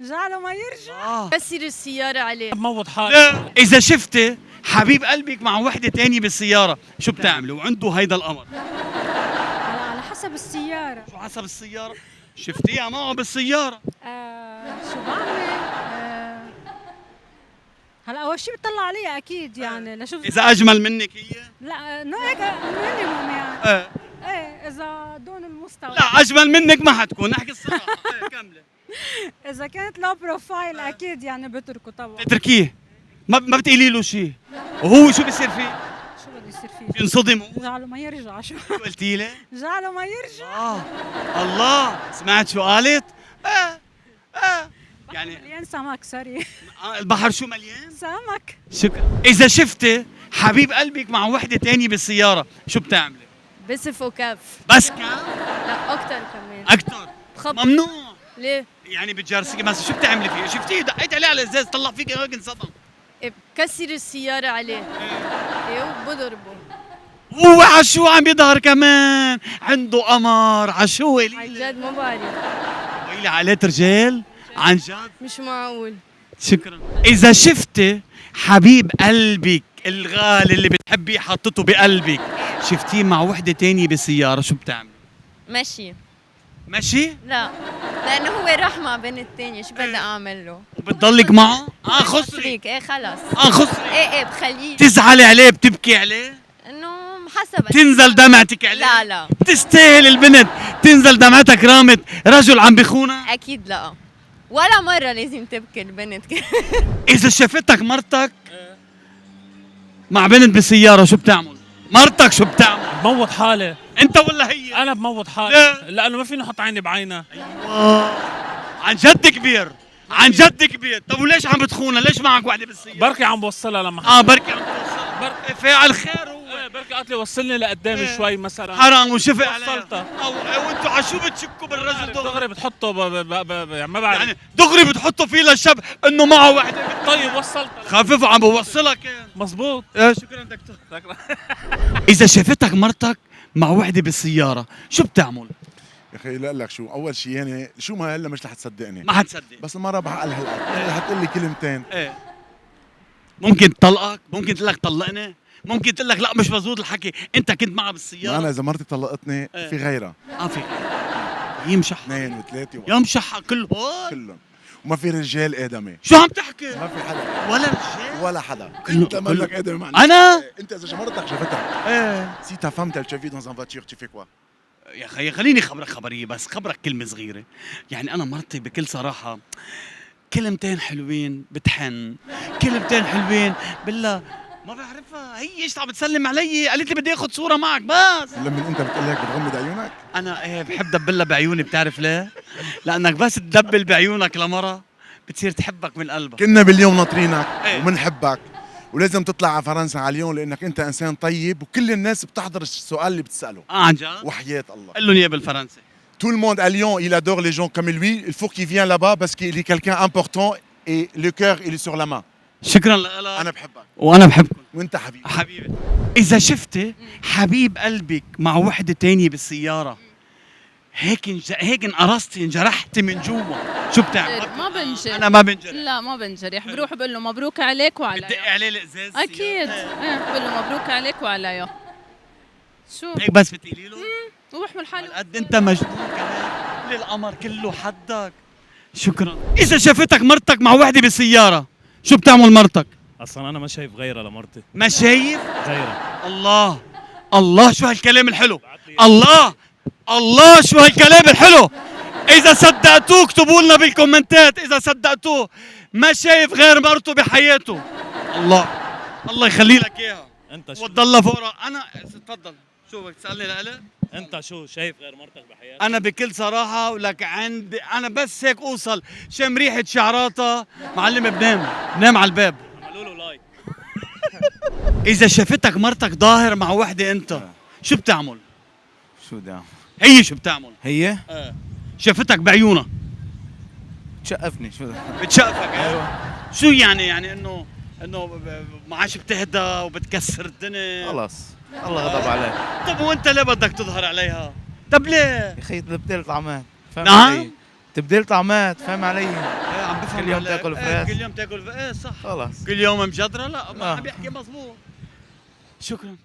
جعله ما يرجع. كسر السيارة عليه. بموت حالي. لا، اذا شفتي حبيب قلبك مع وحده تانية بالسياره شو بتعملي وعنده هيدا الامر؟ على حسب السيارة. شو حسب السياره؟ شفتيها معه بالسياره؟ شو بعمل؟ هلا اول شيء بتطلع عليها اكيد يعني لشوف اذا اجمل منك هي؟ لا انه هيك مينيموم يعني. ايه ايه اذا دون المستوى. لا، اجمل منك ما حتكون، نحكي الصراحه. ايه كملي. اذا كانت لو بروفايل اكيد يعني بتركه طبعا. تتركيه، ما بتقولي له شيء، وهو شو بيصير فيه؟ شو بده يصير فيه؟ بينصدم هو. جعله ما يرجع. شو قلتي لي؟ جعله ما يرجع. الله، سمعت شو قالت؟ يعني مليان سمك سوري. البحر شو مليان؟ سمك. شكرا. اذا شفتي حبيب قلبك مع وحده تانية بالسياره شو بتعملي؟ بسف كف. بس كان لا أكتر كمان. اكثر بخبط. ممنوع. ليه؟ يعني بتجرسي مثلا شو بتعملي فيه؟ شفتيه دقيت عليه على الازاز طلع فيك هيك انصدم. بكسر السيارة عليه. ايه وبضربه. هو عشو عم يظهر كمان عنده قمر عشو عن جد ما بعرف. ويلي عليه رجال عن جد. مش معقول. شكرا. اذا شفتي حبيب قلبك الغالي اللي بتحبيه حطته بقلبك شفتيه مع وحده تانية بالسياره شو بتعملي؟ ماشي. ماشي لا لأنه هو راح مع بنت تانية شو بدي أعمل له؟ وبتضلك معه؟ خسري. فيك ايه خلص. خسري. ايه بخليه. تزعلي عليه بتبكي عليه؟ انه حسب. تنزل دمعتك عليه؟ لا لا بتستاهل البنت تنزل دمعتها كرامة رجل عم بخونها؟ اكيد لا. ولا مرة لازم تبكي البنت. إذا شافتك مرتك مع بنت بالسيارة شو بتعمل؟ مرتك شو بتعمل؟ بموت حالي. أنت ولا هي؟ انا بموت حالي. لا. لانه ما فيني احط عيني بعينها. عن جد كبير، عن جد كبير. طب وليش عم بتخونها؟ ليش معك وحدة بالسيارة؟ بركي عم بوصلها لما بركي عم توصل فاعل خير هو. بركي قالت لي وصلني لقدام شوي مثلا. حرام وشفق عليها. وصلتها. وانتوا على شو بتشكوا بالرجل دغري؟ دغري بتحطه يعني ما بعرف. يعني دغري بتحطوا فيه للشاب انه معه وحده. طيب وصلتها. خفيف عم بوصلك. مزبوط. شكرا دكتور. اذا شافتك مرتك مع وحده بالسياره شو بتعمل؟ يا اخي لا لك شو اول شيء يعني شو ما هلا مش رح تصدقني ما حتصدق. بس المره بعقلها هلا حتقول لي كلمتين. ايه ممكن تطلقك، ممكن تقول لك طلقني، ممكن تقول لك لا مش مزبوط الحكي، انت كنت معها بالسياره. ما انا اذا مرتي طلقتني في غيرها. في يمشح اثنين وثلاثه يمشح كلهم كلهم وما في رجال ادمي. شو عم تحكي؟ ما في حدا ولا رجال ولا حدا. كله- انت مالك ادمي معنا. انا انت اذا مرتك شافتك ايه سي تا فام تل تشافي دون ان فاتور tu fais quoi؟ يا اخي خليني خبرك خبريه، بس خبرك كلمه صغيره. يعني انا مرتي بكل صراحه كلمتين حلوين بتحن، كلمتين حلوين بالله ما بعرفها. هي ايش عم بتسلم علي؟ قالت لي بدي اخذ صوره معك بس. لما انت بتقول لك بتغمض عيونك انا ايه بحب دبلها بعيوني، بتعرف ليه؟ لانك بس تدبل بعيونك لمرة بتصير تحبك من قلبك. كنا باليوم ناطرينك ايه. وبنحبك ولازم تطلع على فرنسا على اليوم لانك انت انسان طيب وكل الناس بتحضر السؤال اللي بتساله. عن جد؟ وحياة الله قل لهم اياه بالفرنسي. Tout le monde à Lyon, il adore les gens comme lui. Il faut qu'il vienne là-bas parce qu'il est quelqu'un important et le cœur, il est sur la main. شكرا لك. أنا بحبك وانا بحبكم. وأنت حبيبي. حبيبي. اذا شفتي حبيب قلبك مع وحده تانية بالسياره هيك هيك انقرصتي انجرحتي من جوا شو بتعمل؟ ما بنجرح. انا ما بنجرح. لا ما بنجرح. بروح بقول له مبروك عليك وعليا. بتدقي عليه الازاز؟ اكيد بقول له مبروك عليك وعليا. شو هيك بس بتقولي له؟ وبحمل حالي. قد انت مجنون كمان للقمر كله حدك. شكرا. اذا شافتك مرتك مع وحده بالسياره شو بتعمل مرتك؟ اصلا انا ما شايف غيرها لمرتي. ما شايف؟ غيرها. الله الله شو هالكلام الحلو. الله الله شو هالكلام الحلو. اذا صدقتوه اكتبوا لنا بالكومنتات اذا صدقتوه ما شايف غير مرته بحياته. الله الله يخلي لك اياها انت شو وتضلها فورا. انا تفضل شو بدك تسالني لإلي؟ انت شو شايف غير مرتك بحياتك؟ انا بكل صراحه ولك عندي انا بس هيك اوصل شم ريحه شعراتها معلم بنام على الباب. عملوا له لايك. اذا شافتك مرتك ظاهر مع وحده انت شو بتعمل؟ شو ده؟ هي شو بتعمل؟ هي شافتك بعيونها تشقفني شو ده؟ بتشقفك. ايوه شو يعني انه ما عادش بتهدى وبتكسر الدنيا. خلص الله غضب عليه. طب وانت ليه بدك تظهر عليها؟ طب ليه؟ يا اخي تبديل طعمات فاهم نعم؟ علي؟ تبديل طعمات فاهم علي؟ عم بفهم كل يوم عليك. تاكل إيه، فراخ. كل يوم تاكل ايه صح. خلاص كل يوم مجدرة لا ما آه. عم بيحكي مزبوط. شكرا.